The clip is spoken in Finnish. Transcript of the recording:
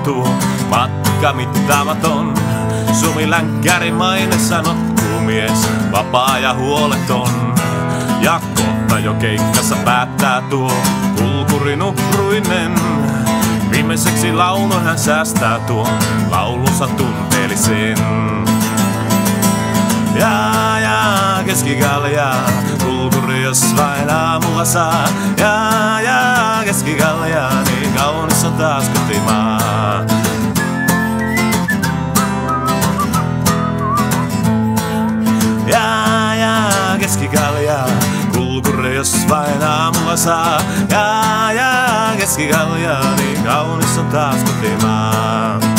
tuo matka mittaamaton. Sumilänkkärimainen sanottu mies, vapaa ja huoleton. Ja kohta jo keikkassa päättää tuo kulkurin uhruinen. Viimeiseksi laulun hän säästää tuon laulunsa tunteellisen. Ja keskikalja, kulkuri jos vain aamulla saa. Ja keskikalja, niin kaunis on taas kotimaa. Ja keskikalja, kulkuri jos vain aamulla saa. Ja keskikalja, niin kaunis on taas kotimaa.